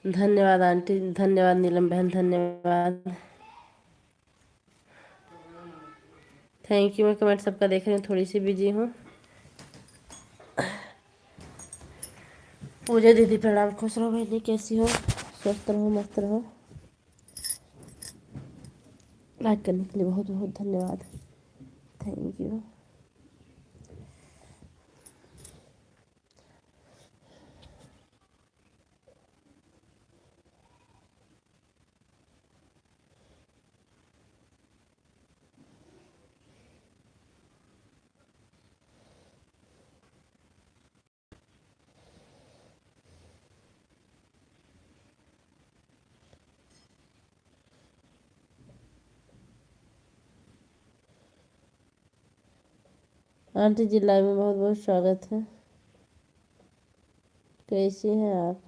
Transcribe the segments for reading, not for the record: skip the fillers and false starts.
धन्यवाद आंटी, धन्यवाद नीलम बहन, धन्यवाद। Thank you. मैं कमेंट सबका देख रही हूँ, थोड़ी सी बिजी हूँ। पूजा दीदी प्रणाम, खुश रहो बहनी, कैसी हो? स्वस्थ रहो, मस्त रहो। लाइक करने के लिए बहुत बहुत धन्यवाद, thank you. Aunty ji live में बहुत बहुत स्वागत है, कैसी हैं आप?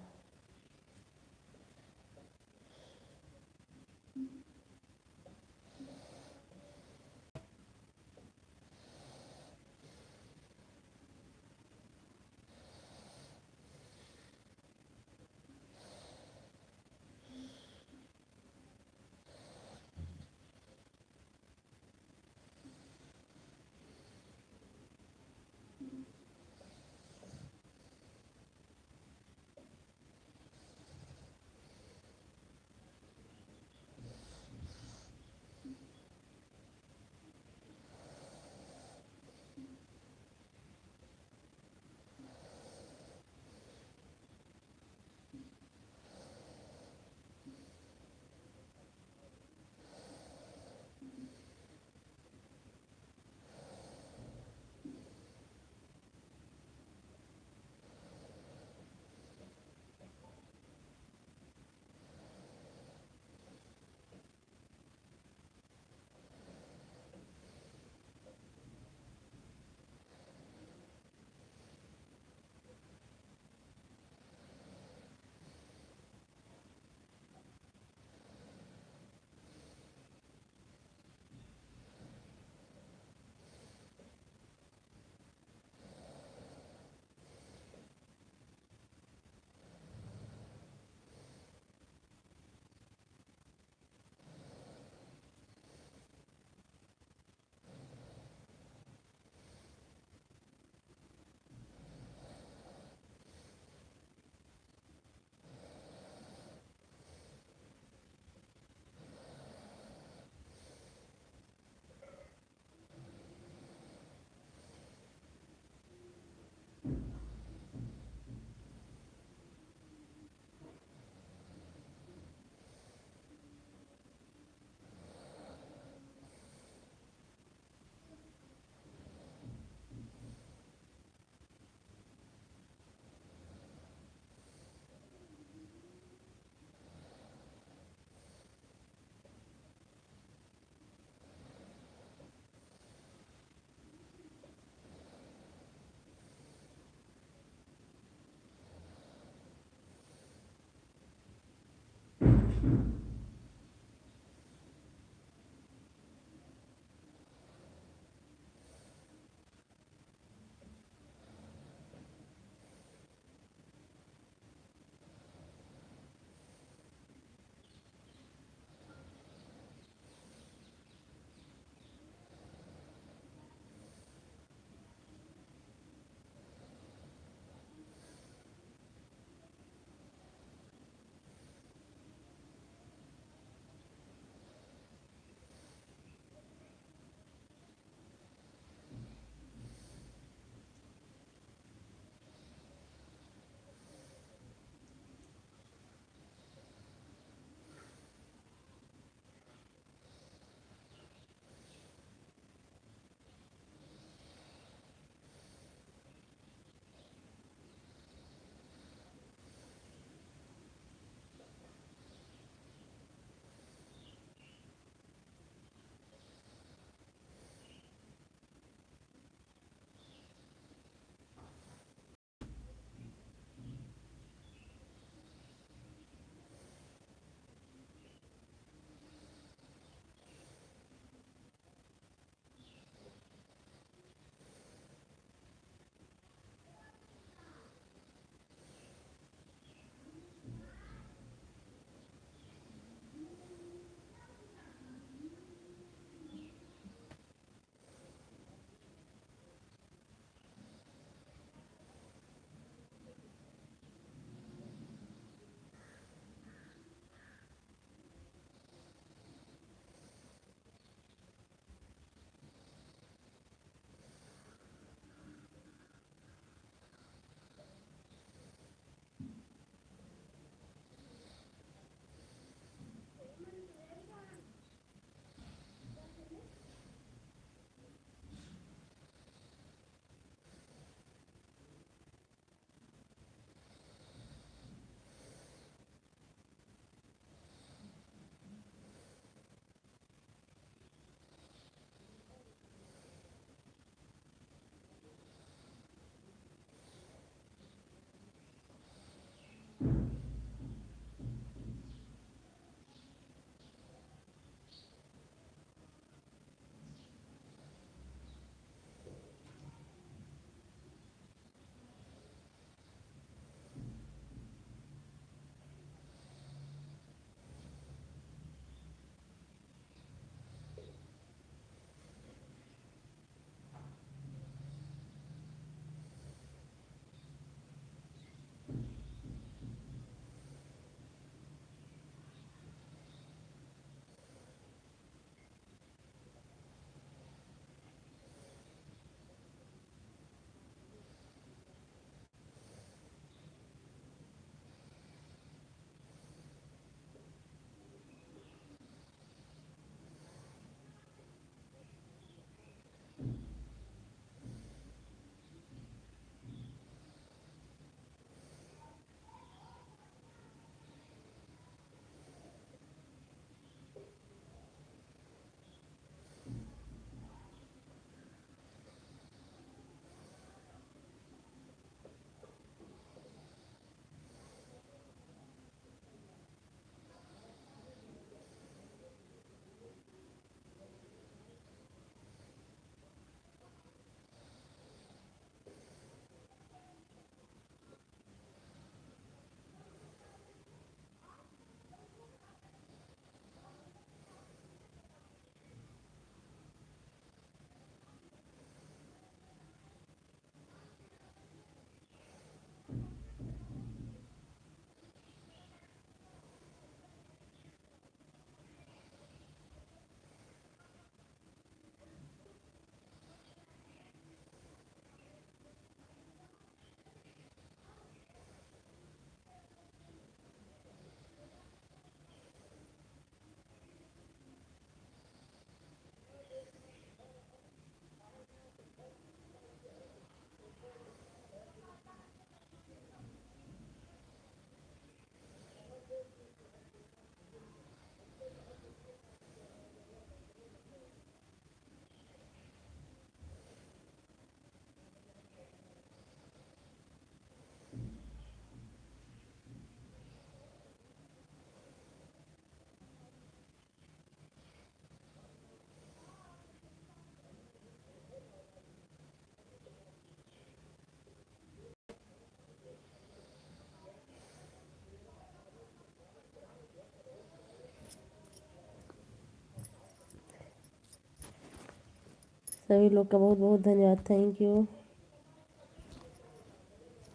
सभी लोग का बहुत बहुत धन्यवाद। Thank you.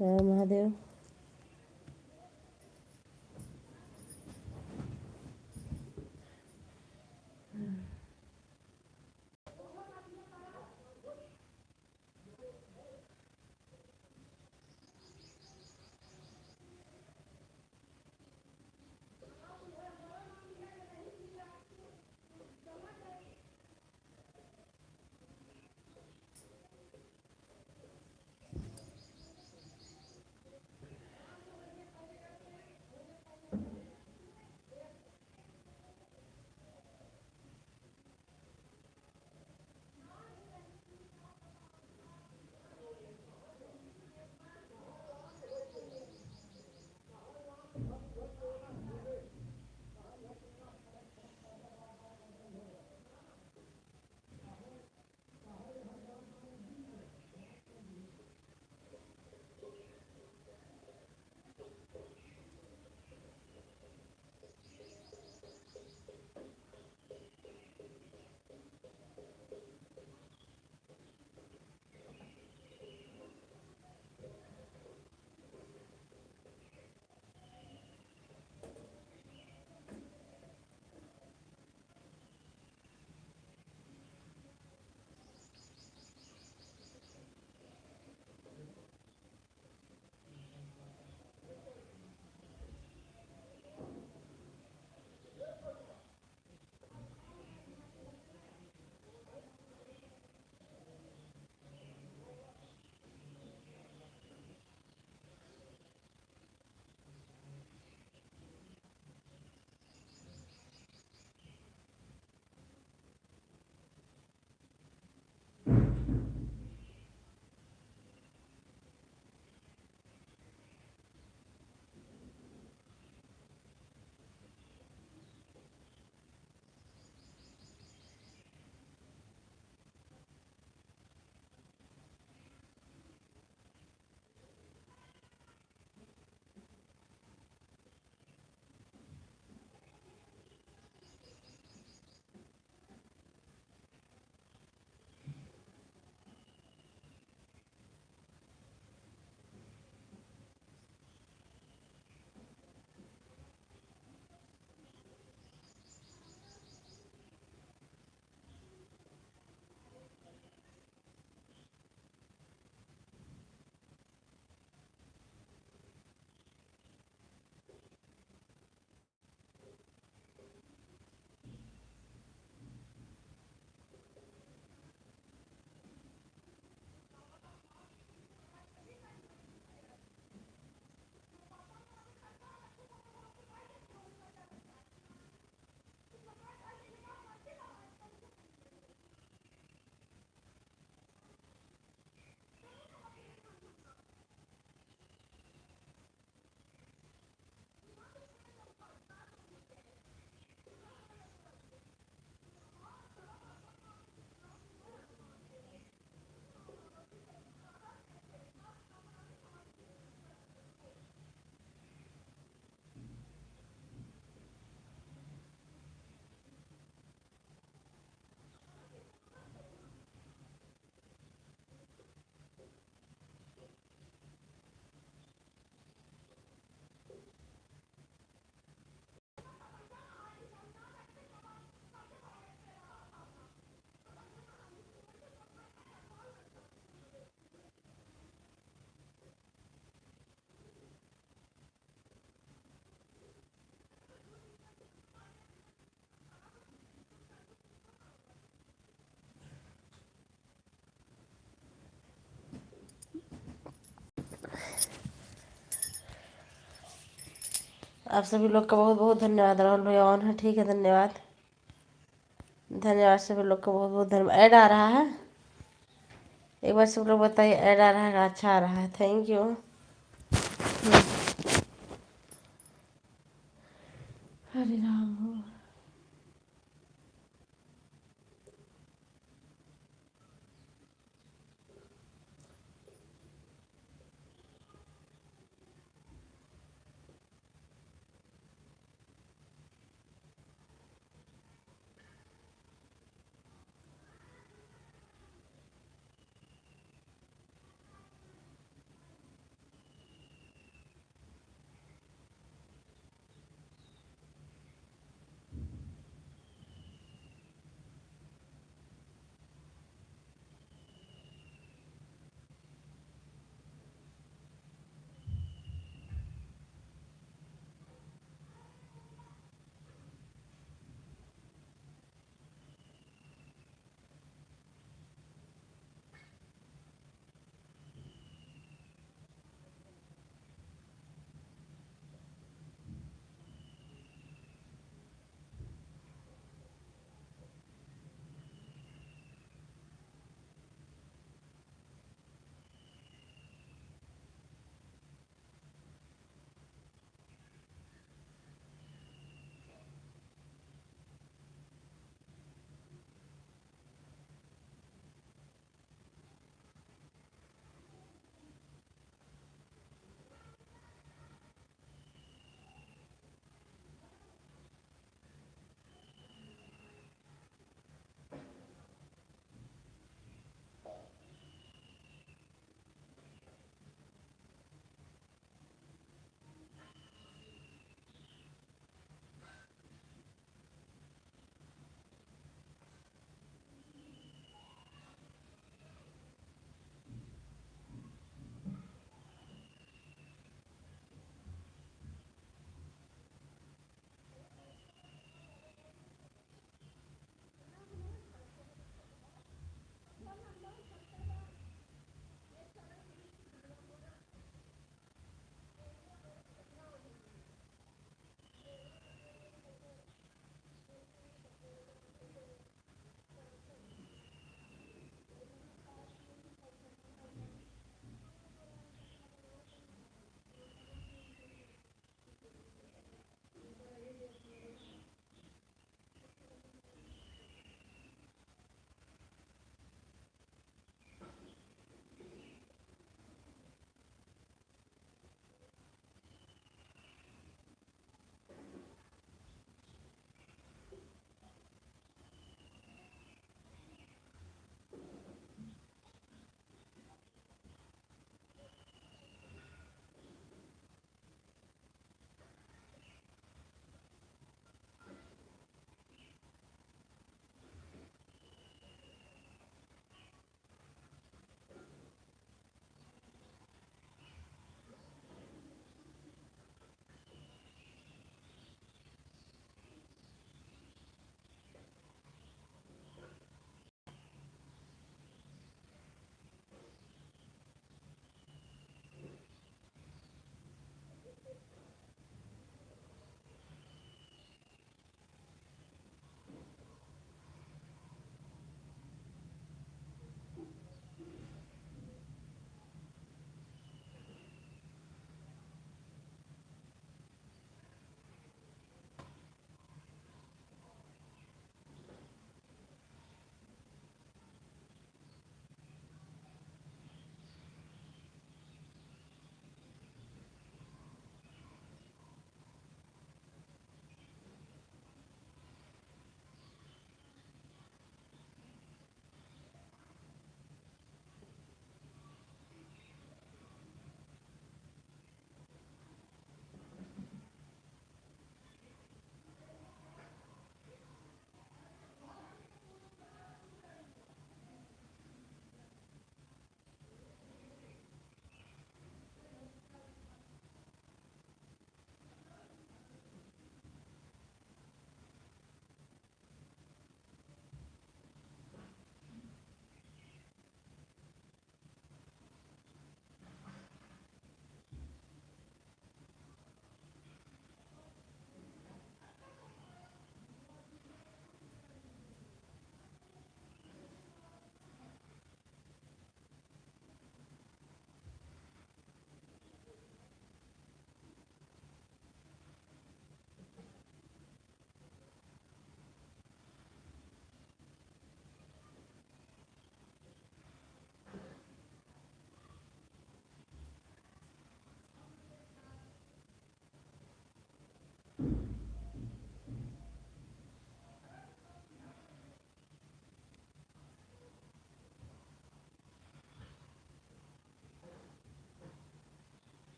हर महादेव। आप सभी लोग का बहुत बहुत धन्यवाद। राहुल भैया ऑन है, ठीक है, धन्यवाद। धन्यवाद सभी लोग का बहुत बहुत धन्यवाद। ऐड आ रहा है, एक बार सब लोग बताइए ऐड आ रहा है? अच्छा आ रहा है, थैंक यू। हरे राम।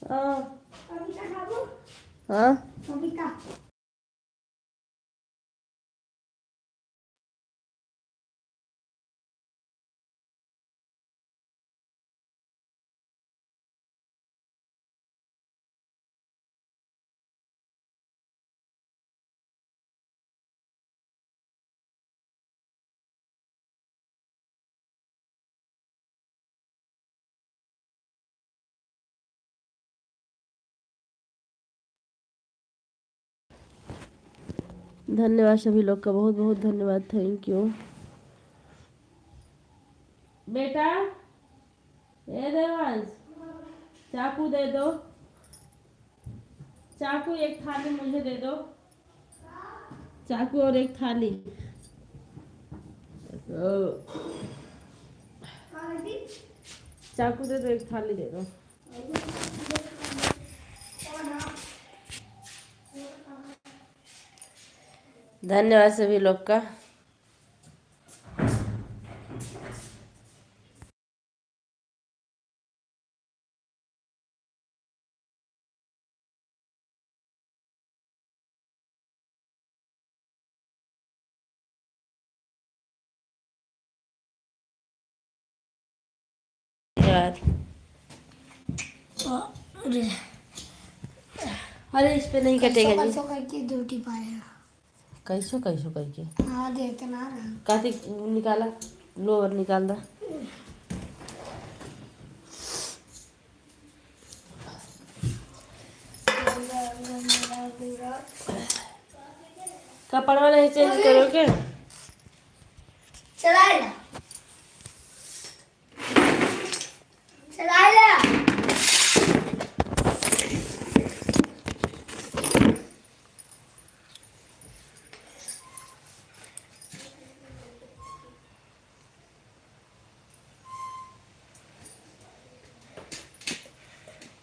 हाँ हाँ धन्यवाद सभी लोग का, बहुत बहुत धन्यवाद, थैंक यू। बेटा ए देवांश, चाकू दे दो, चाकू एक थाली मुझे दे दो, चाकू और एक थाली। चाकू दे दो, एक थाली दे दो। धन्यवाद सभी लोग का। धन्यवाद। अरे इस पे नहीं कटेगा जी। कैसो करके ड्यूटी पाया। कैसो कैसो करके। हाँ देखते ना। काती निकाला, लोअर निकाल दो। कपड़ा नहीं चेंज करोगे? चलाएगा चलाएगा।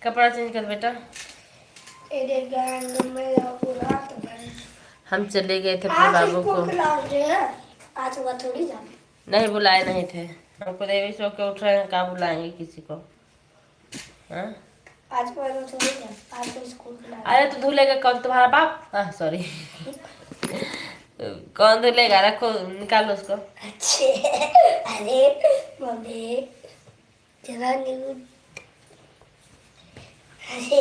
कपड़ा चेंज कर बेटा। हम चले गए थे अपने बाबू को। आज सुबह थोड़ी जाना। नहीं बुलाए नहीं थे हमको, देवी सो के उठ रहे हैं, कहाँ बुलाएंगे किसी को। हाँ? आज पर थोड़ी जाना, आज तो स्कूल अरे तो धुलेगा कौन, तुम्हारा बाप? सॉरी कौन धुलेगा, रखो निकालो उसको। अच्छे अरे मम्मी जरा न्यूज। अरे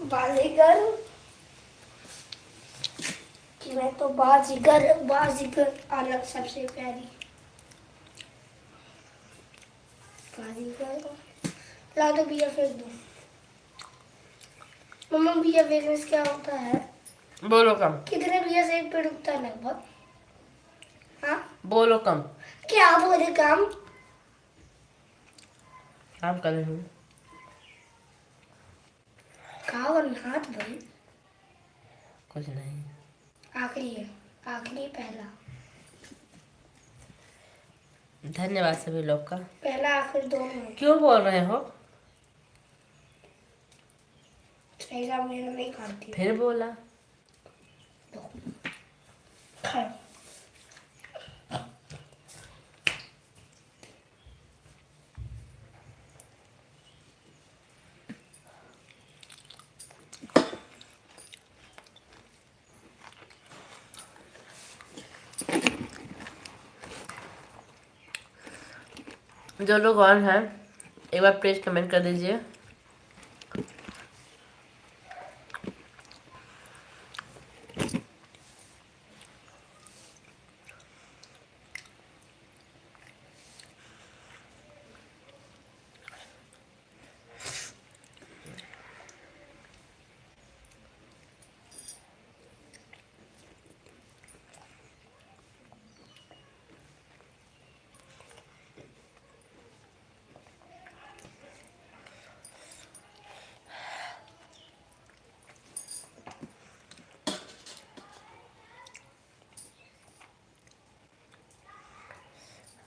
बाजीगर कि मैं तो बाजीगर बाजीगर अलग सबसे प्यारी बाजीगर। ला दो बिया फेंक दो। मम्मा बिया फेंकने से क्या होता है? बोलो कम। कितने बिया से एक पेड़ उगता है लगभग? हाँ बोलो कम। क्या बोले काम? काम कर रही हूँ। खाओ और हाथ भाई। कुछ नहीं। आखिरी है, आखिरी पहला। धन्यवाद सभी लोग का। पहला आखिर दोनों। क्यों बोल रहे हो? ऐसा मेरा नहीं खाती। फिर बोला। जो लोग ऑन हैं एक बार प्लीज कमेंट कर दीजिए।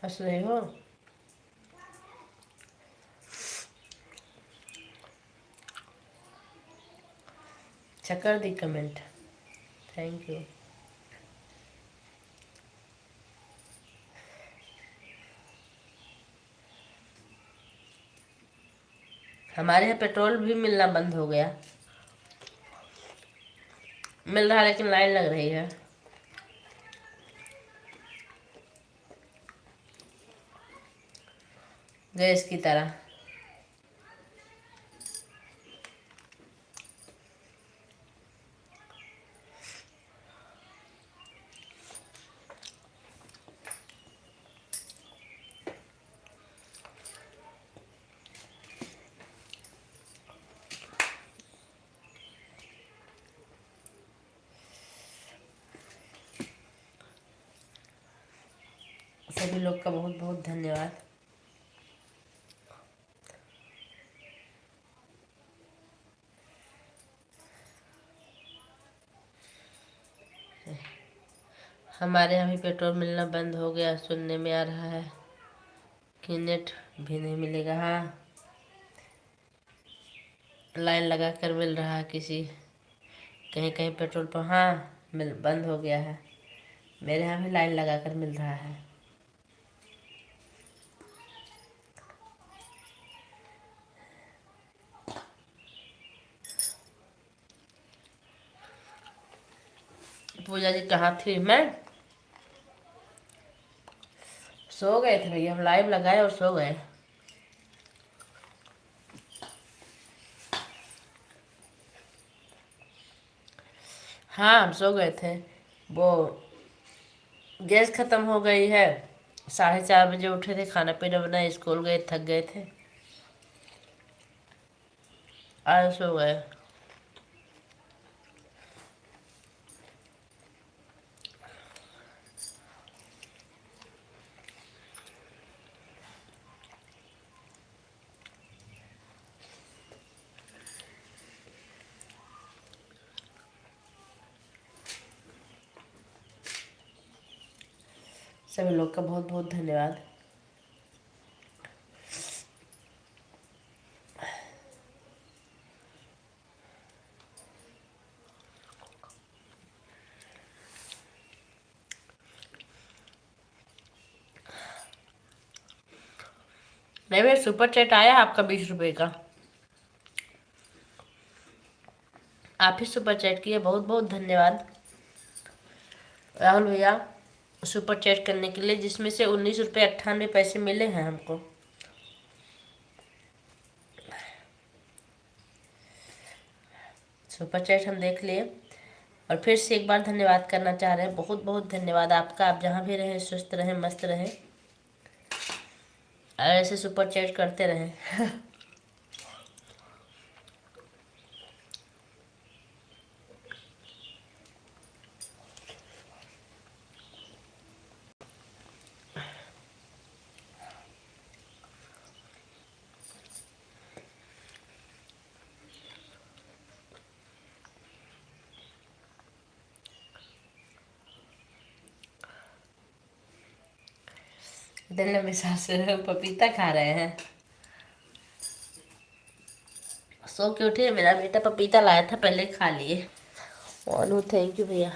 हंस रहे हो? अच्छा कर दी कमेंट, थैंक यू। हमारे यहाँ पेट्रोल भी मिलना बंद हो गया। मिल रहा है लेकिन लाइन लग रही है। गैस की तरह। सभी लोग का बहुत बहुत धन्यवाद। हमारे यहाँ भी पेट्रोल मिलना बंद हो गया, सुनने में आ रहा है कि नेट भी नहीं मिलेगा। हाँ, लाइन लगा कर मिल रहा है किसी कहीं कहीं पेट्रोल पंप। हाँ, मिल बंद हो गया है। मेरे यहाँ भी लाइन लगा कर मिल रहा है। पूजा जी कहाँ थी? मैं सो गए थे भैया, हम लाइव लगाए और सो गए। हाँ, हम सो गए थे। वो गैस खत्म हो गई है। 4:30 बजे उठे थे, खाना पीना बनाए, स्कूल गए, थक गए थे, आज सो गए। सभी लोग का बहुत बहुत धन्यवाद। नहीं भैया, सुपर चैट आया आपका 20 रुपए का। आप ही सुपर चैट किए, बहुत बहुत धन्यवाद राहुल भैया सुपर चैट करने के लिए, जिसमें से 19 रुपये 98 पैसे मिले हैं हमको। सुपर चैट हम देख लिए और फिर से एक बार धन्यवाद करना चाह रहे हैं। बहुत बहुत धन्यवाद आपका। आप जहाँ भी रहें स्वस्थ रहें, मस्त रहें और ऐसे सुपर चैट करते रहें। इतने लंबे सांस से पपीता खा रहे हैं। सो के उठे, मेरा बेटा पपीता लाया था, पहले खा लिए। ओनू थैंक यू भैया।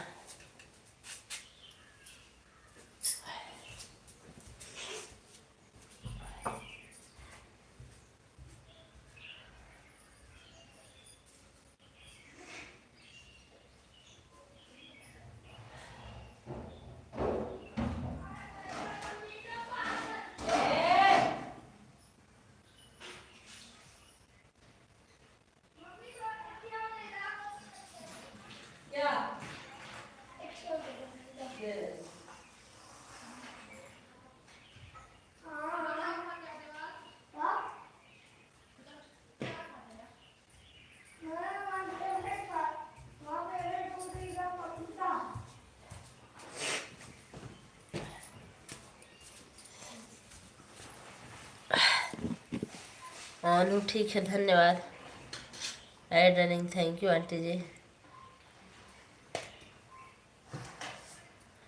ओनू ठीक है, धन्यवाद। Ad running, thank you aunty ji.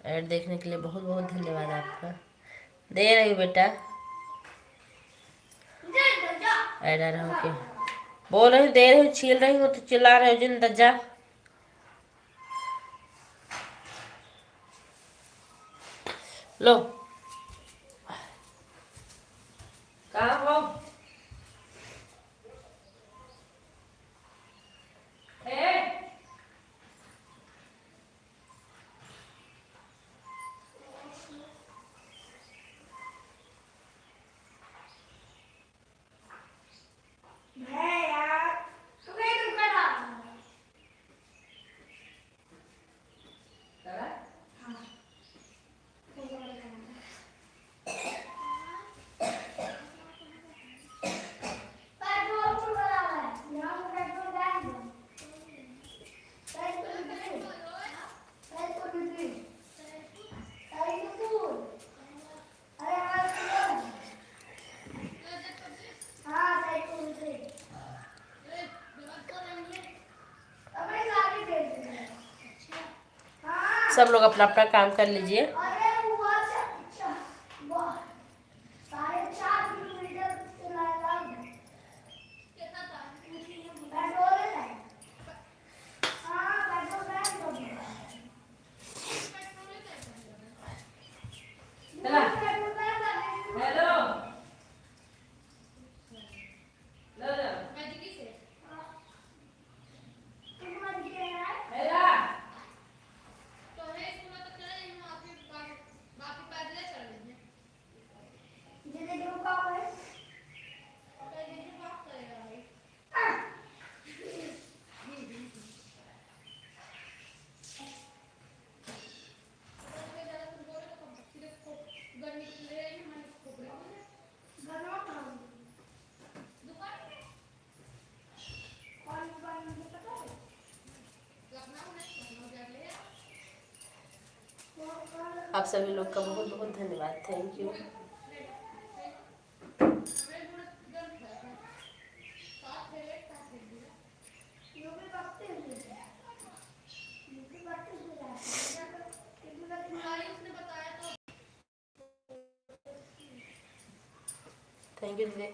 Ad देखने के लिए बहुत बहुत धन्यवाद आपका। दे रही हूँ बेटा, ऐड आ रहा हूँ के बोल रही हूँ, दे रही हूँ, छील रही हूँ तो चिल्ला रहे हो जिन दज्जा। लो, कहाँ हो? सब लोग अपना अपना काम कर लीजिए। अरे वहाँ से वाह 4.5 किलोमीटर चलाया कितना था पेट्रोल है हाँ पेट्रोल है चला हेलो लो लो हेला आप सभी लोग का बहुत बहुत धन्यवाद। Thank you. थैंक यू दीदी।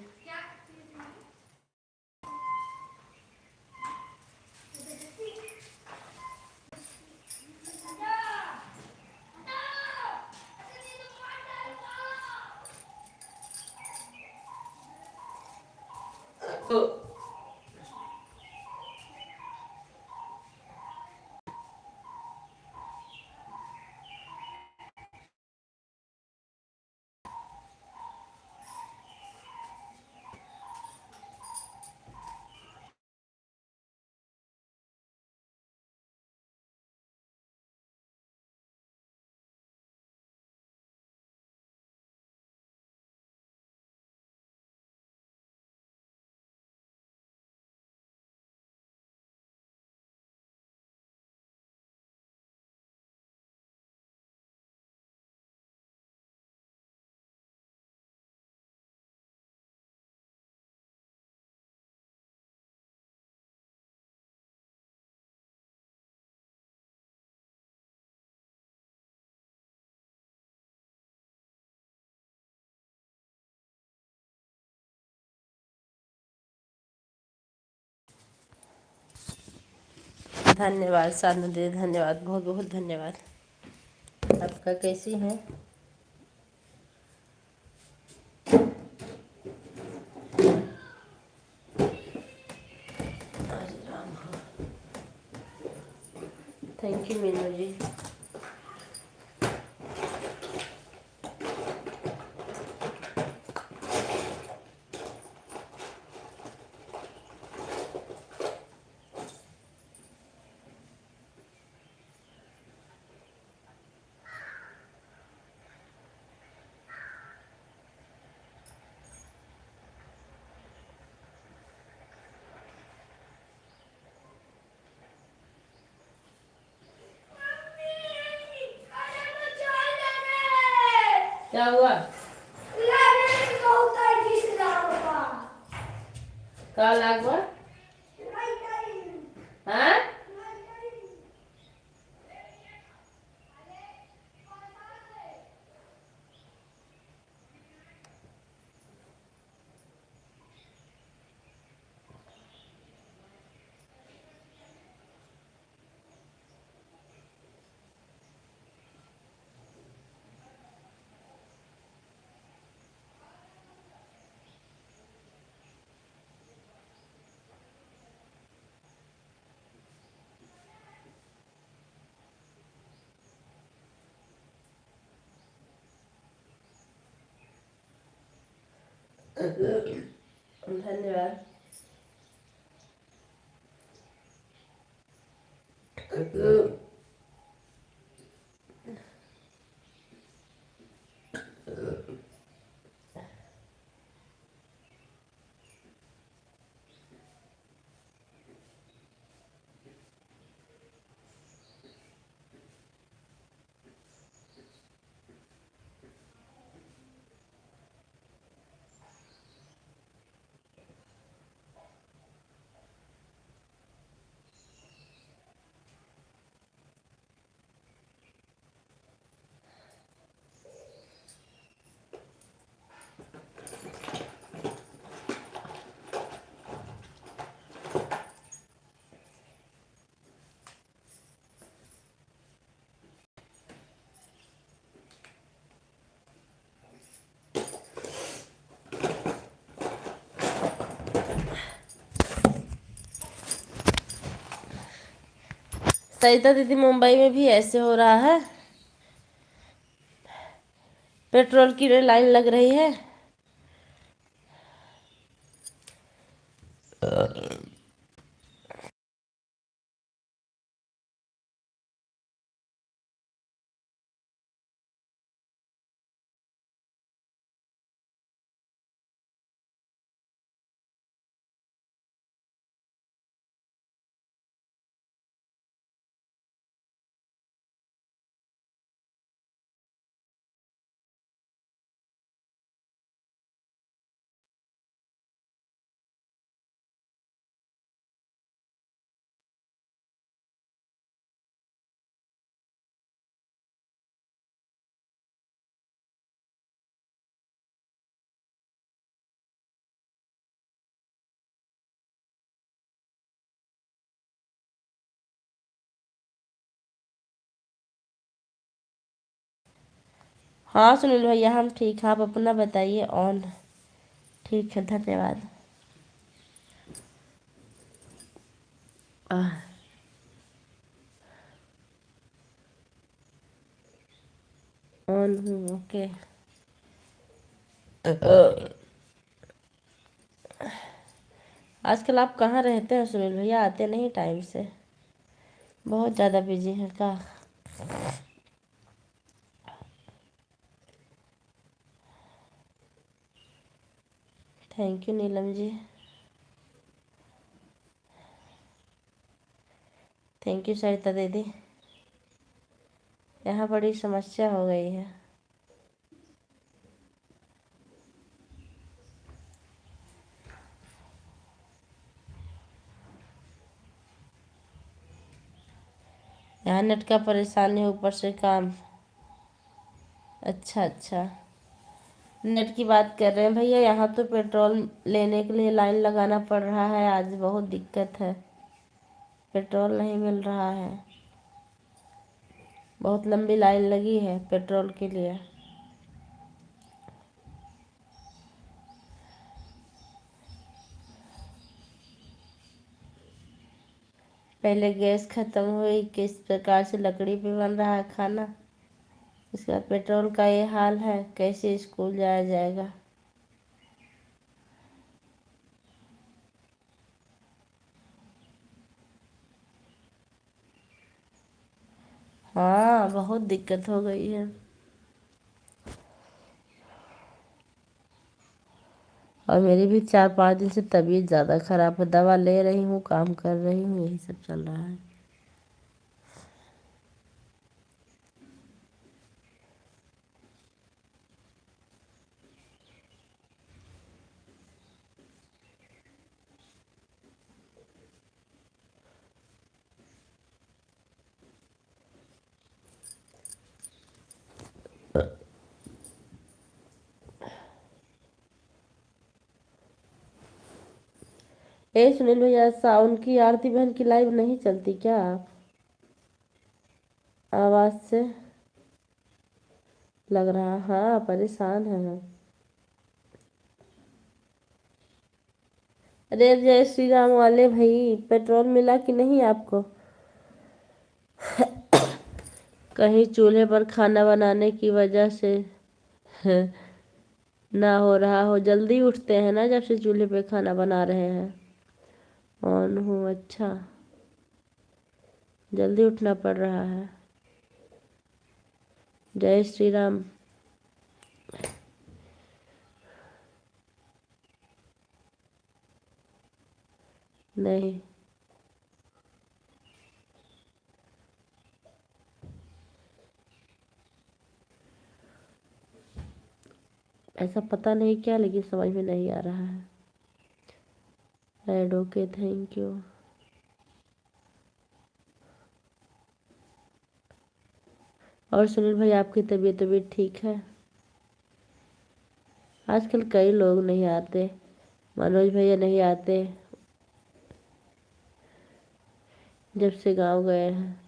धन्यवाद साधना दीदी, धन्यवाद, बहुत बहुत धन्यवाद। आपका कैसी हैं? थैंक यू मीनू जी। क्या हुआ? कहाँ लाग हुआ? हाँ? धन्यवाद। सरिता दीदी, मुंबई में भी ऐसे हो रहा है, पेट्रोल की लाइन लग रही है। हाँ सुनील भैया, हम ठीक हैं, आप अपना बताइए। ऑन ठीक है, धन्यवाद। ऑन हूँ, ओके। आजकल आप कहाँ रहते हैं सुनील भैया? आते नहीं टाइम से, बहुत ज़्यादा बिजी हैं का? Thank you Neelam ji, thank you Sarita दीदी। यहाँ बड़ी समस्या हो गई है। यहाँ नेट का परेशानी, ऊपर से काम। अच्छा अच्छा, नेट की बात कर रहे हैं भैया। यहाँ तो पेट्रोल लेने के लिए लाइन लगाना पड़ रहा है, आज बहुत दिक्कत है, पेट्रोल नहीं मिल रहा है, बहुत लंबी लाइन लगी है पेट्रोल के लिए। पहले गैस खत्म हुई, किस प्रकार से लकड़ी पे बन रहा है खाना, इसके बाद पेट्रोल का ये हाल है, कैसे स्कूल जाया जाएगा। हाँ, बहुत दिक्कत हो गई है। और मेरी भी 4-5 दिन से तबीयत ज़्यादा खराब है, दवा ले रही हूँ, काम कर रही हूँ, यही सब चल रहा है। ए सुनील भैया, सावन की आरती बहन की लाइव नहीं चलती क्या? आप आवाज़ से लग रहा, हाँ परेशान है हम। अरे जय श्री राम वाले भाई, पेट्रोल मिला कि नहीं आपको? कहीं चूल्हे पर खाना बनाने की वजह से ना हो रहा हो, जल्दी उठते हैं ना जब से चूल्हे पे खाना बना रहे हैं। ऑन हूँ, अच्छा, जल्दी उठना पड़ रहा है। जय श्री राम। नहीं, ऐसा पता नहीं क्या, लेकिन समझ में नहीं आ रहा है। Add okay, thank you. और सुनील भाई, आपकी तबीयत ठीक है? आजकल कई लोग नहीं आते, मनोज भैया नहीं आते, जब से गांव गए हैं।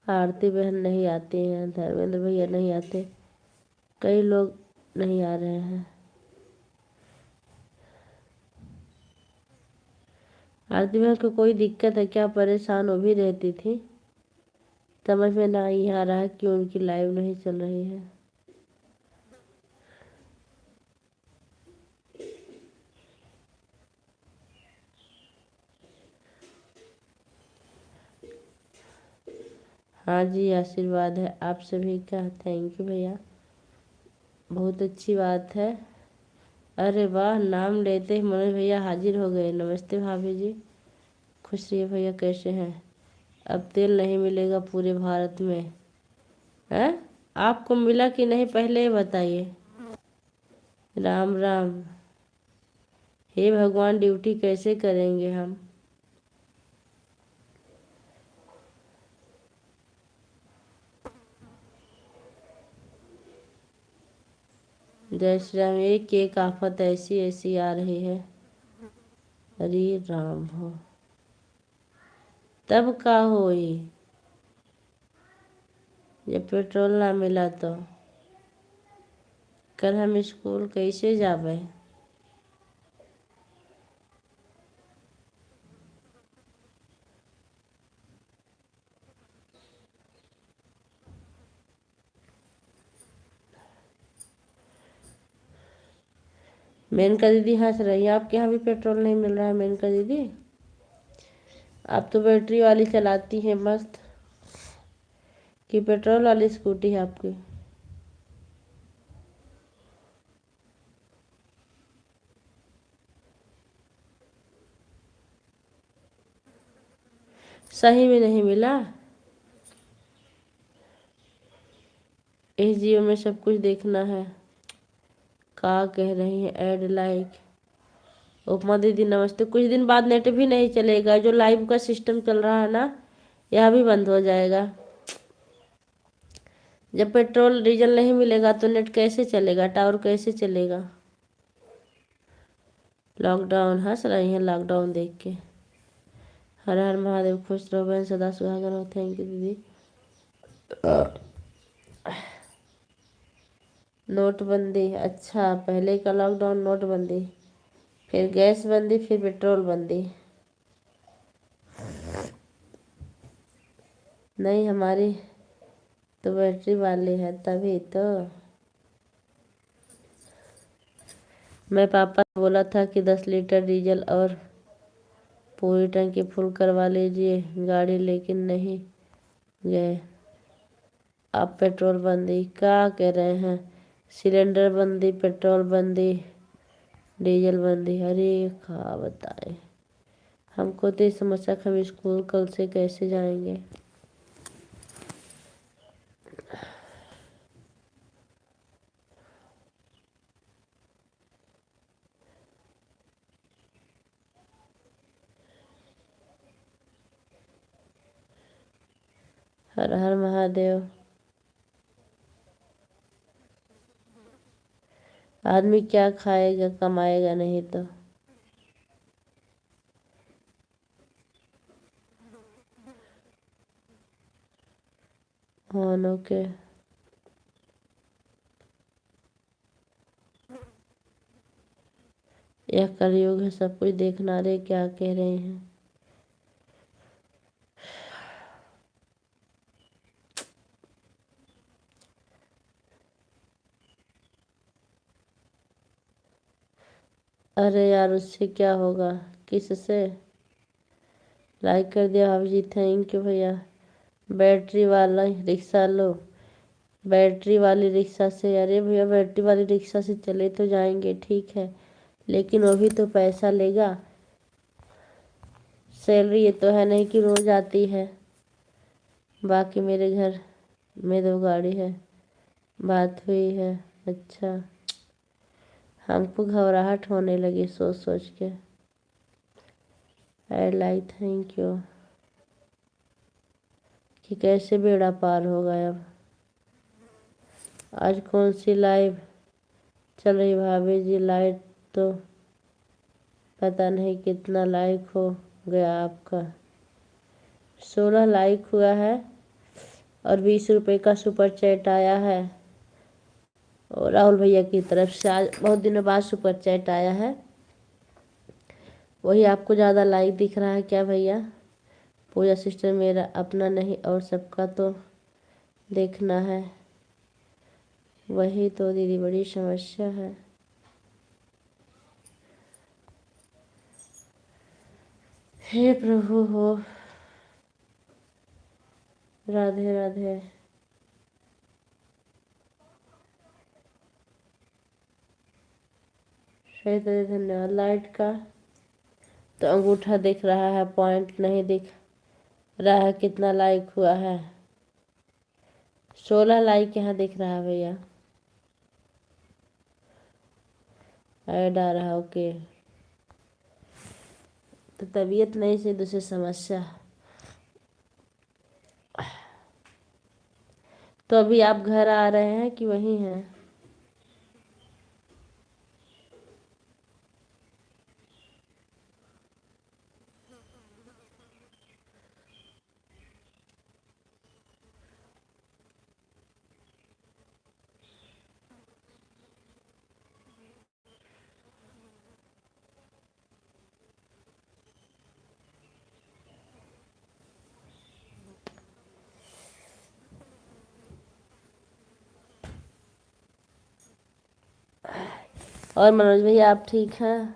आरती बहन नहीं आती हैं, धर्मेंद्र भैया नहीं आते, कई लोग नहीं आ रहे हैं। आरती बहन को कोई दिक्कत है क्या? परेशान वो भी रहती थी। समझ में नहीं आ रहा है कि उनकी लाइव नहीं चल रही है। हाँ जी, आशीर्वाद है आप सभी का। थैंक यू भैया, बहुत अच्छी बात है। अरे वाह, नाम लेते ही मनोज भैया हाजिर हो गए। नमस्ते भाभी जी, खुश रहिए भैया। कैसे हैं? अब तेल नहीं मिलेगा पूरे भारत में, हैं? आपको मिला कि नहीं पहले ये बताइए। राम राम। हे भगवान, ड्यूटी कैसे करेंगे हम? जय श्री राम। एक एक आफत ऐसी ऐसी आ रही है। हरे राम हो तब का होई, जब पेट्रोल ना मिला तो। कल हम स्कूल कैसे जाबे? मेनका दीदी हंस रही है। आपके यहाँ भी पेट्रोल नहीं मिल रहा है मेनका दीदी? आप तो बैटरी वाली चलाती हैं मस्त, कि पेट्रोल वाली स्कूटी है आपकी? सही में नहीं मिला? इस जियो में सब कुछ देखना है। का कह रही है ऐड लाइक। उपमा दीदी नमस्ते। कुछ दिन बाद नेट भी नहीं चलेगा। जो लाइव का सिस्टम चल रहा है ना, यह भी बंद हो जाएगा। जब पेट्रोल डीजल नहीं मिलेगा तो नेट कैसे चलेगा, टावर कैसे चलेगा? लॉकडाउन हंस रही है लॉकडाउन देख के। हर हर महादेव। खुश रहो बहन, सदा सुहागन रहो। थैंक यू दीदी। नोटबंदी, अच्छा पहले का लॉकडाउन नोटबंदी, फिर गैस बंदी, फिर पेट्रोल बंदी। नहीं, हमारी तो बैटरी वाली है तभी तो। मैं पापा से बोला था कि 10 लीटर डीजल और पूरी टंकी फुल करवा लीजिए गाड़ी, लेकिन नहीं गए। अब पेट्रोल बंदी क्या कह रहे हैं? सिलेंडर बंदी, पेट्रोल बंदी, डीजल बंदी। अरे खा बताए, हमको तो ये समस्या कि हम स्कूल कल से कैसे जाएंगे। हर हर महादेव। आदमी क्या खाएगा, कमाएगा नहीं तो। हाँ ओके। यह कलयुग है, सब कुछ देखना। रे क्या कह रहे हैं? अरे यार, उससे क्या होगा? किससे? लाइक कर दिया भाभी जी, थैंक यू भैया। बैटरी वाला रिक्शा लो, बैटरी वाली रिक्शा से। अरे भैया, बैटरी वाली रिक्शा से चले तो जाएंगे, ठीक है, लेकिन वो भी तो पैसा लेगा। सैलरी ये तो है नहीं कि रोज आती है। बाकी मेरे घर में 2 गाड़ी है। बात हुई है? अच्छा। हमको घबराहट होने लगी सोच सोच के। I like, thank you. कि कैसे बेड़ा पार होगा अब। आज कौन सी लाइव चल रही भाभी जी? लाइट तो पता नहीं कितना लाइक हो गया आपका। 16 लाइक हुआ है और 20 रुपए का सुपर चैट आया है। और राहुल भैया की तरफ से आज बहुत दिनों बाद सुपर चैट आया है। वही आपको ज़्यादा लाइक दिख रहा है क्या भैया? पूजा सिस्टर मेरा अपना नहीं और सबका तो देखना है, वही तो दीदी बड़ी समस्या है। हे प्रभु हो, राधे राधे। सही तरह धन्यवाद। लाइट का तो अंगूठा दिख रहा है, पॉइंट नहीं दिख रहा है। कितना लाइक हुआ है? 16 लाइक यहाँ दिख रहा है भैया। ऐड आ रहा, ओके। तो तबीयत नहीं से दूसरी समस्या। तो अभी आप घर आ रहे हैं कि वहीं हैं? और मनोज भैया आप ठीक हैं?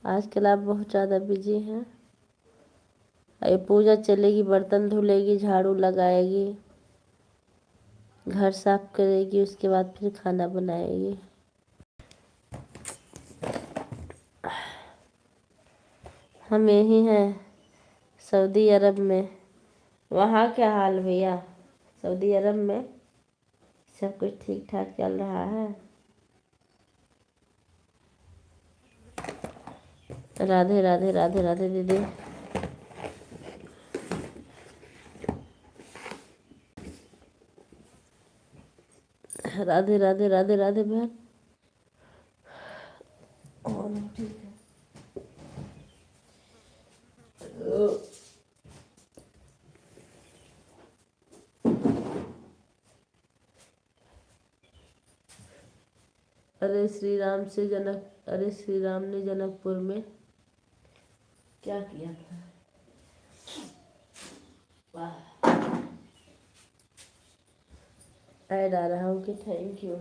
आजकल आप बहुत ज़्यादा बिजी हैं। ये पूजा चलेगी, बर्तन धुलेगी, झाड़ू लगाएगी, घर साफ करेगी, उसके बाद फिर खाना बनाएगी। हम यही हैं सऊदी अरब में। वहाँ क्या हाल भैया? सऊदी अरब में सब कुछ ठीक ठाक चल रहा है? राधे राधे राधे राधे दीदी। राधे राधे राधे राधे बहन। ठीक है। अरे श्री राम ने जनकपुर में क्या किया था? वाह। ऐड आ रहा हूँ कि थैंक यू।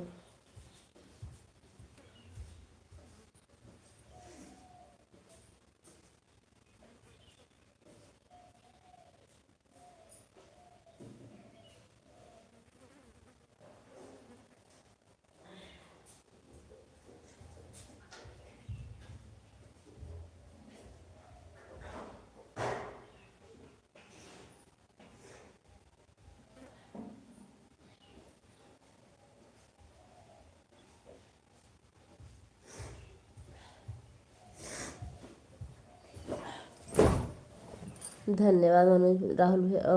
धन्यवाद मनोज राहुल भैया।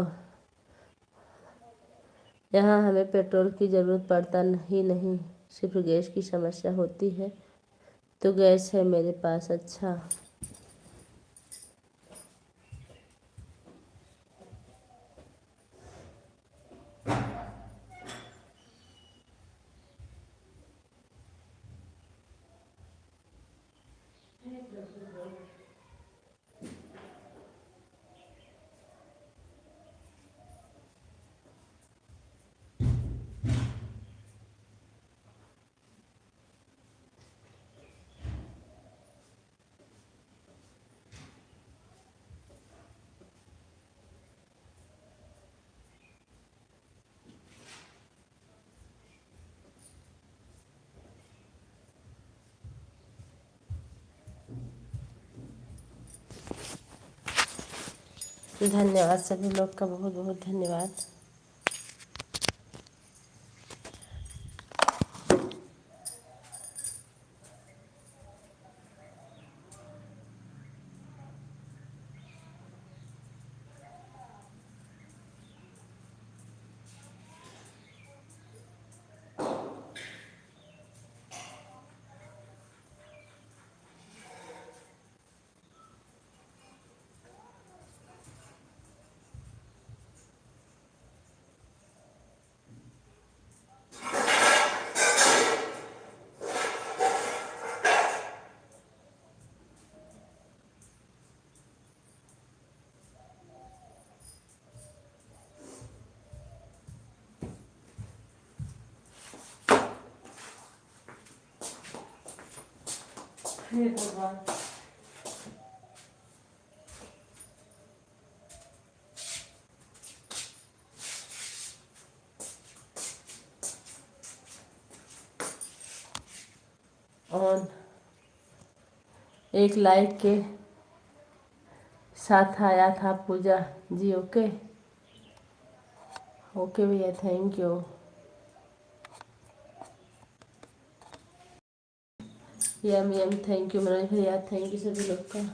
यहाँ हमें पेट्रोल की ज़रूरत पड़ता ही नहीं, सिर्फ गैस की समस्या होती है। तो गैस है मेरे पास। अच्छा, धन्यवाद सभी लोग का, बहुत बहुत धन्यवाद। हे भगवान। और एक लाइक के साथ आया था पूजा जी। ओके ओके भैया, thank you. Yum yum, thank you Manoj भैया, थैंक यू सभी लोग का।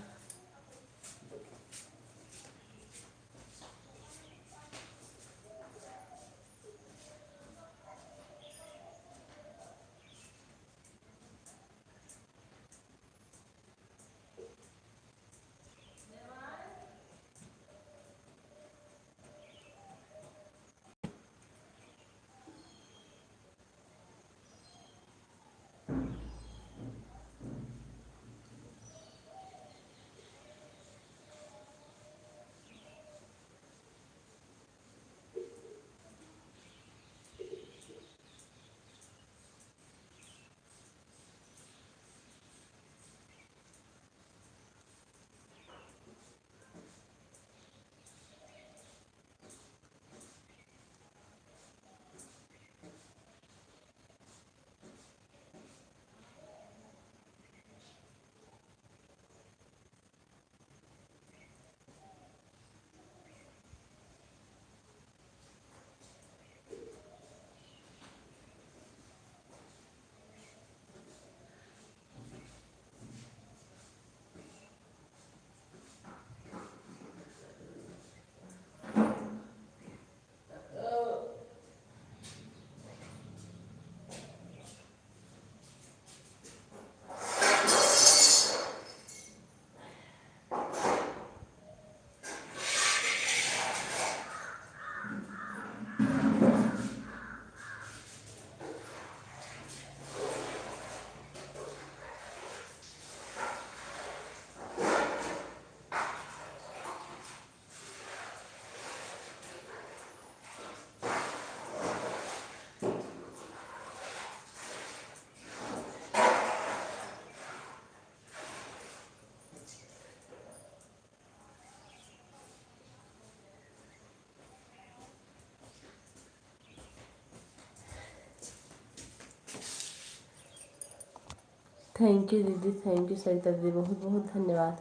थैंक यू दीदी, थैंक यू सरिता दीदी, बहुत बहुत धन्यवाद।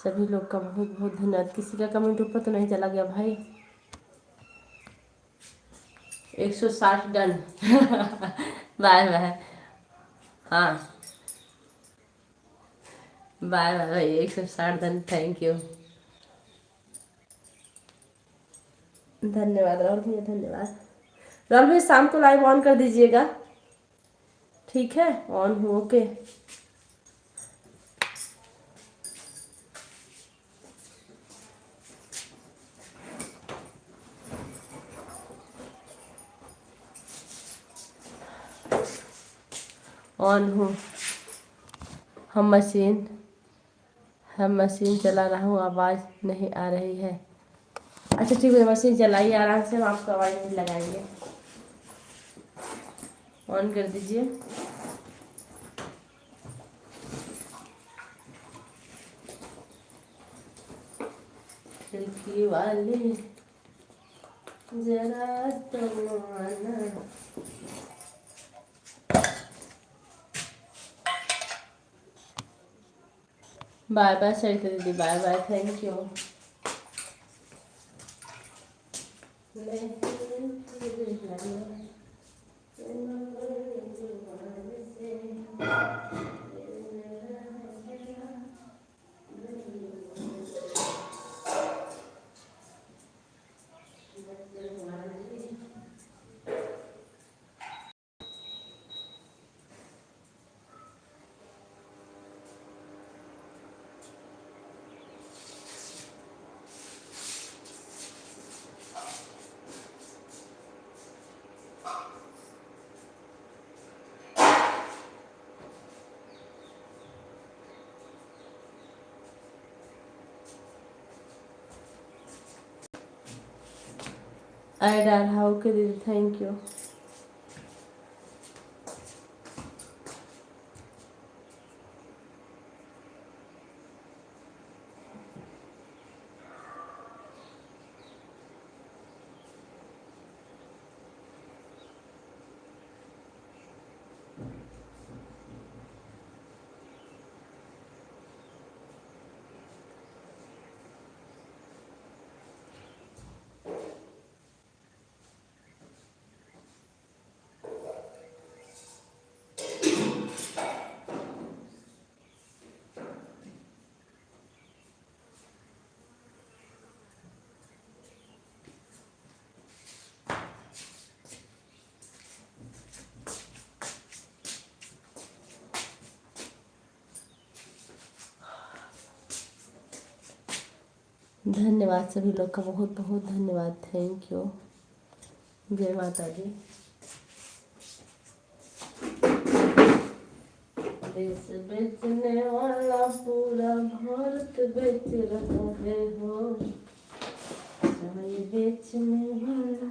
सभी लोग का बहुत बहुत धन्यवाद। किसी का कमेंट ऊपर तो नहीं चला गया भाई? 160 डन। Bye bye. हाँ बाय बाय भाई, 160 डन, थैंक यू। धन्यवाद राहुल भैया, धन्यवाद। राहुल भैया शाम को लाइव ऑन कर दीजिएगा, ठीक है? ऑन हो, ओके। ऑन हो। हम मशीन चला रहा हूँ, आवाज़ नहीं आ रही है। अच्छा ठीक है, मशीन चलाइए आराम से, हम आपको आवाज़ नहीं लगाएंगे। ऑन कर दीजिए। खिड़की वाले जरा तो आना। बाय बाय सरिता दीदी, bye bye, thank you. Ad आ रहा, ओके दीदी, थैंक यू। धन्यवाद सभी लोग का, बहुत बहुत धन्यवाद, थैंक यू। जय माता दी। देश बेचने वाला पूरा भारत बेच रहा है हो, चाय बेचने वाला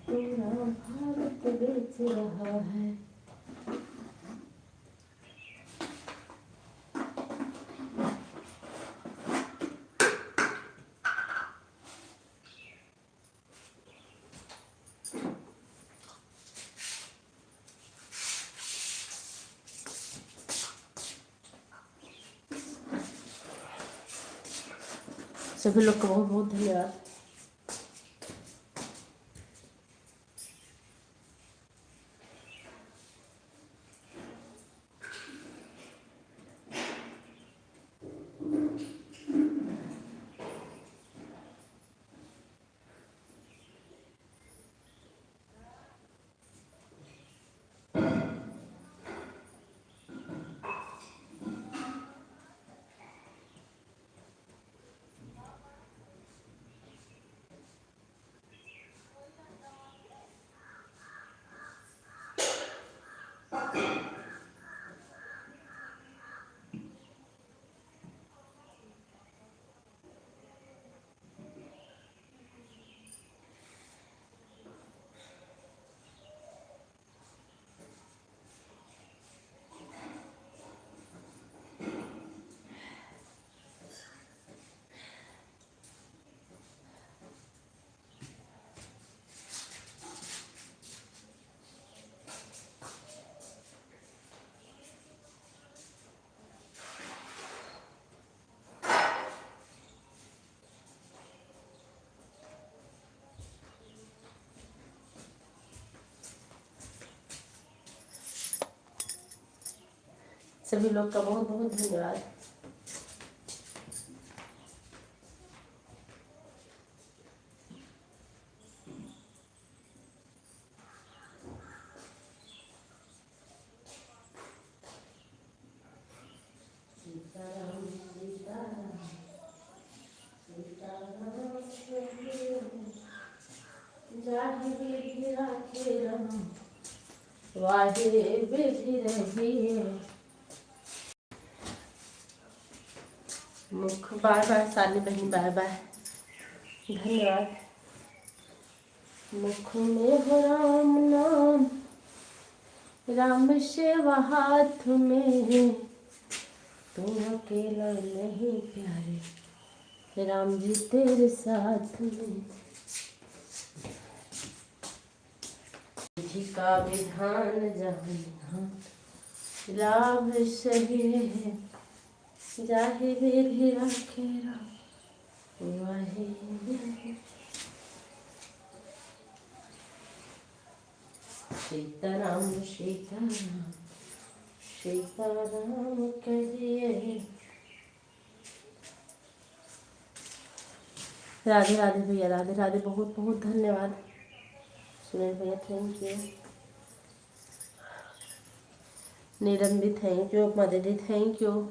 पूरा भारत बेच रहा है। सभी लोग को बहुत बहुत धन्यवाद। सभी लोग का बहुत बहुत धन्यवाद। सीताराम सीताराम सीताराम जाहि विधि राखे राम, वाहे विधि रहिए। मुख बाय बाय, साली बहन बाय बाय, धन्यवाद। मुख में हो राम नाम, राम सेवा हाथ में, तुम अकेला नहीं प्यारे, राम जी तेरे साथ में। विधि का विधान जहाँ लाभ सही है, जाहि विधि राखे राम, वाहे विधि। सीताराम सीताराम सीताराम कहिए। राधे राधे भैया, राधे राधे, बहुत बहुत धन्यवाद। सुनील भैया थैंक यू, नीलम भी थैंक यू, मददी थैंक यू।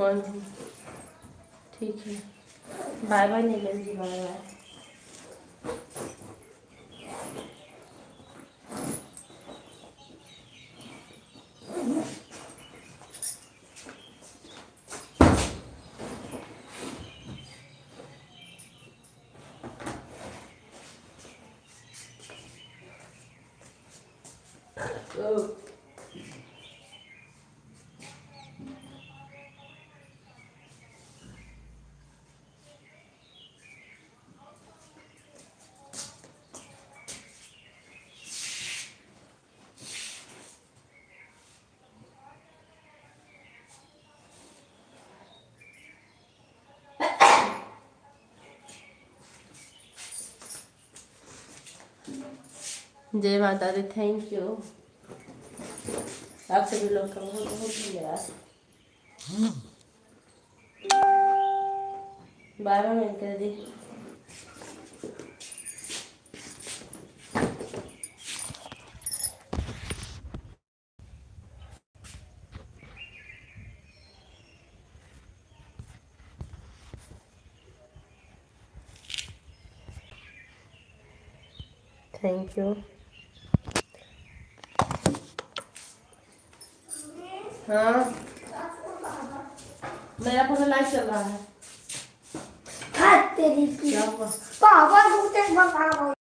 हाँ जी, ठीक है। Bye bye Neelam ji, bye bye. जय माता दी, थैंक यू। आप सभी लोग का बहुत बहुत धन्यवाद। बाय बाय मिलकर दी। Thank you. हाँ, मेरा पूरा लाइव चल रहा है। तेरी की क्या हुआ? पापा मुझे भगा।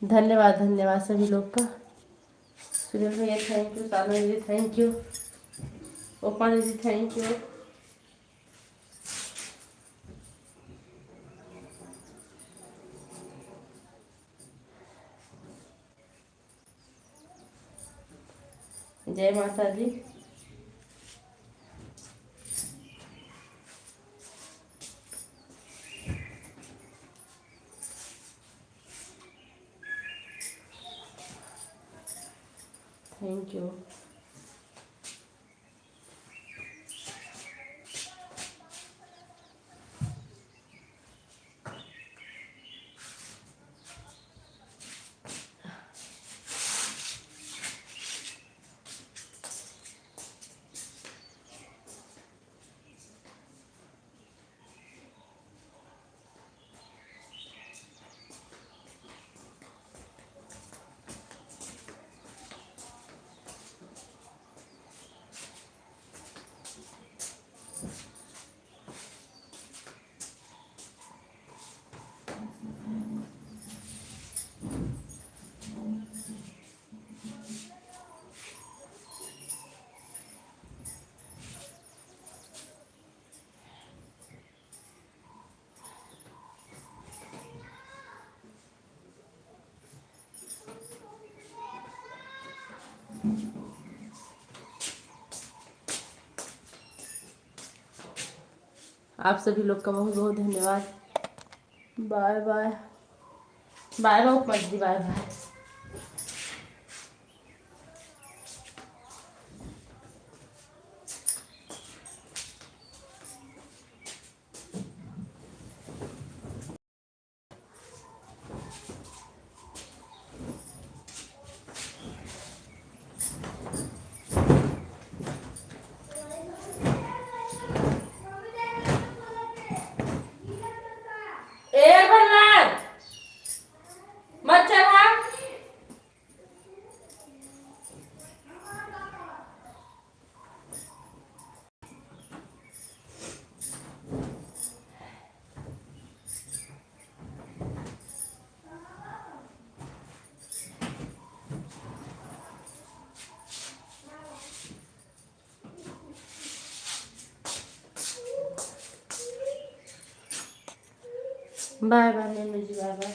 धन्यवाद धन्यवाद सभी लोग का। सुनील भैया thank you, Sanu ji thank you, Opa ji thank you. जय माता दी। Thank you. आप सभी लोग का बहुत बहुत धन्यवाद। Bye bye bye bye Upma ji, bye bye. Bye bye mummy ji, bye bye.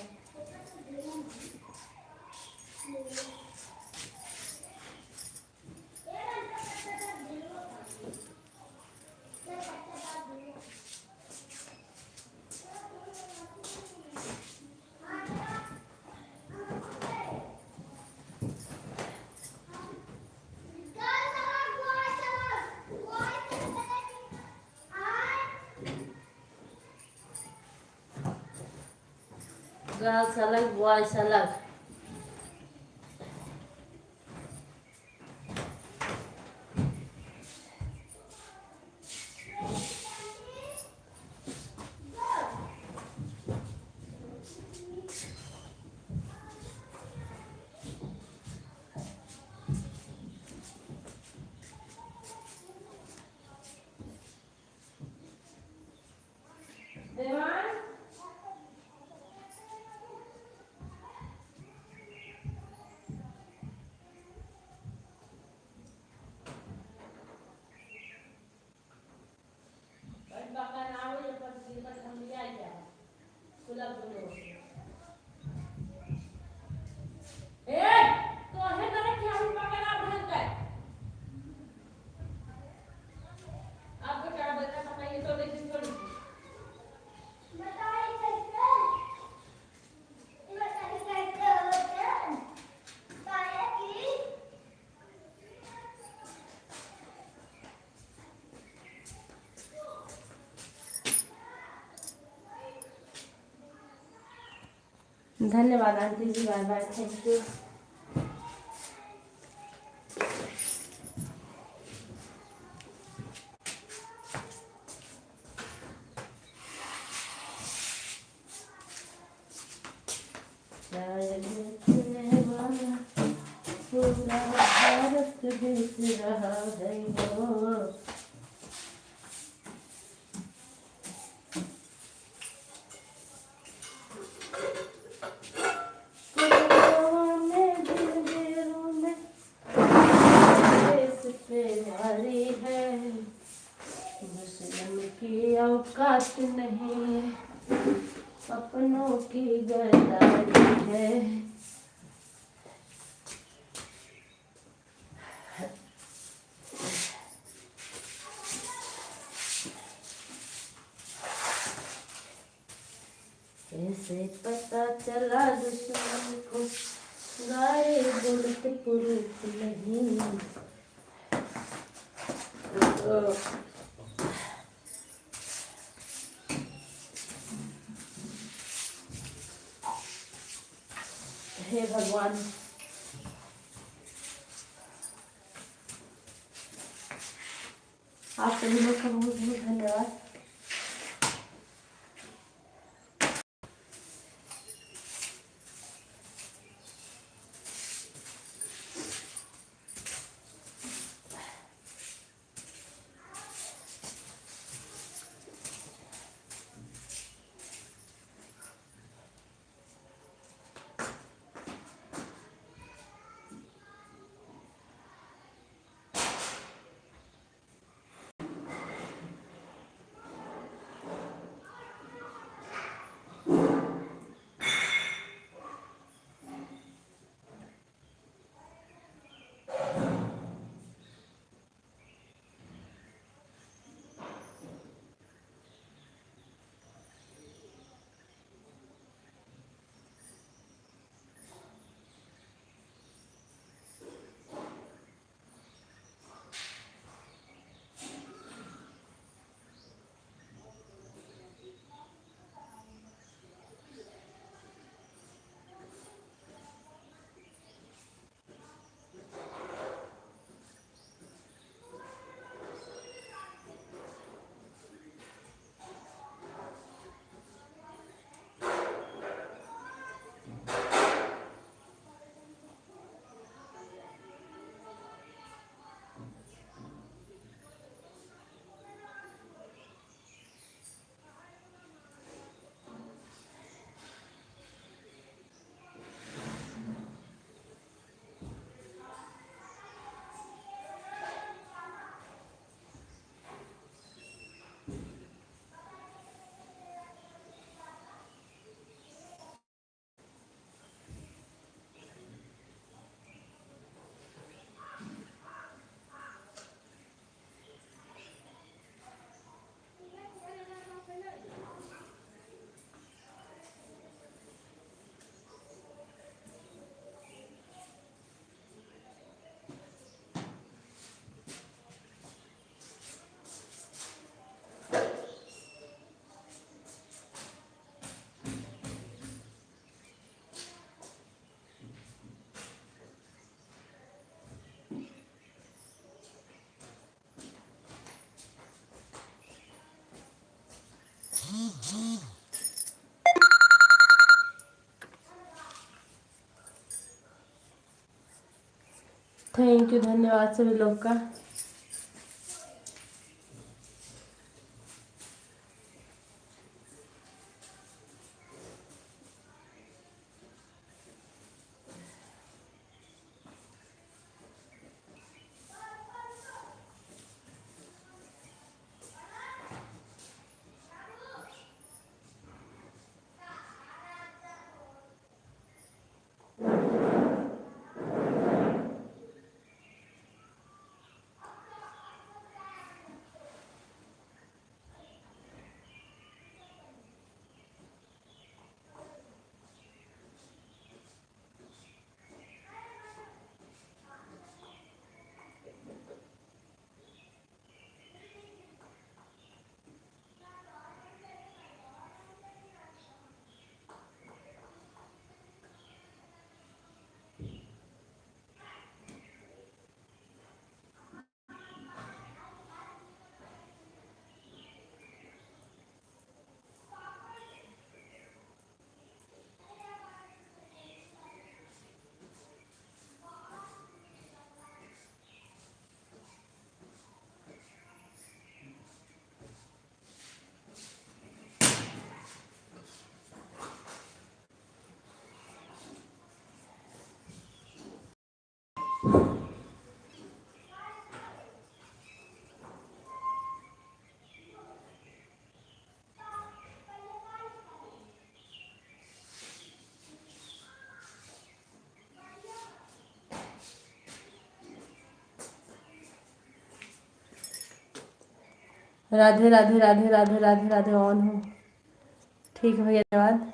Girls अलग, बॉयज अलग। धन्यवाद aunty ji, bye bye, thank you. पूरा भारत देख रहा है वो। की औकात नहीं, अपनों की गद्दारी है। कैसे पता चला दुश्मन को, गाए बुलट पुरुष नहीं। हे भगवान, आप सभी लोग का बहुत बहुत धन्यवाद। थैंक यू, धन्यवाद सभी लोग का। राधे राधे राधे राधे राधे राधे, ऑन हो। ठीक है भैया, धन्यवाद।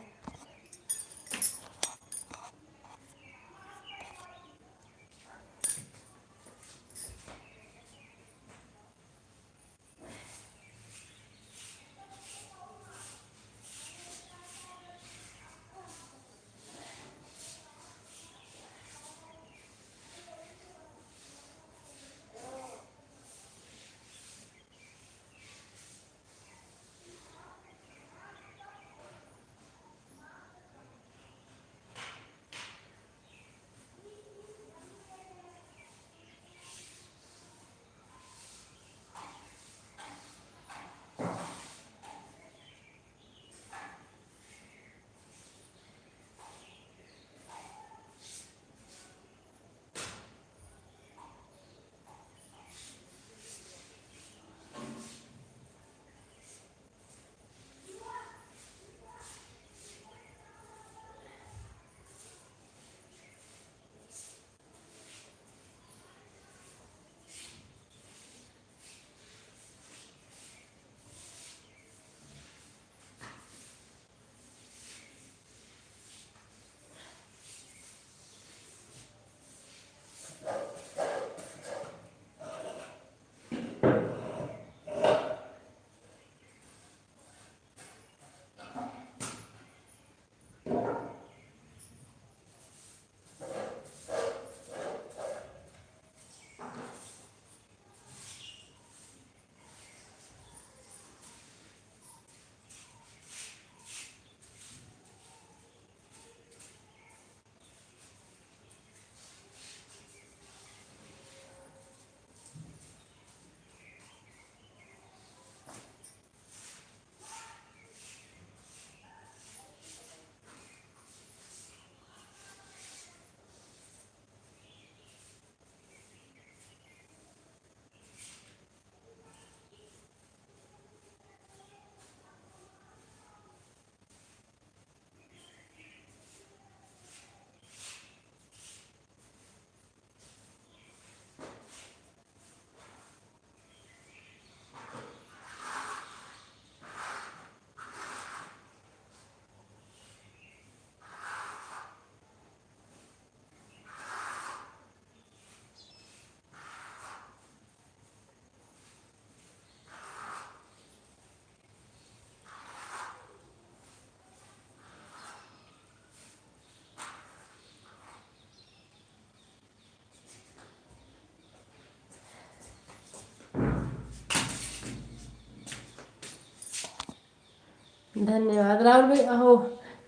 धन्यवाद राहुल भाई। हो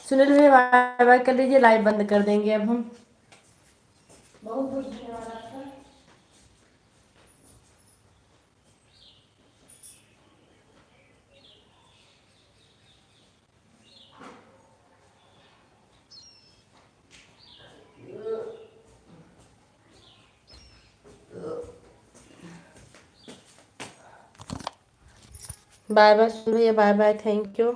सुनील भाई, बाय बाय कर लीजिए, लाइव बंद कर देंगे अब हम। बहुत बहुत धन्यवाद आपका। बाय बाय भैया, बाय बाय, थैंक यू।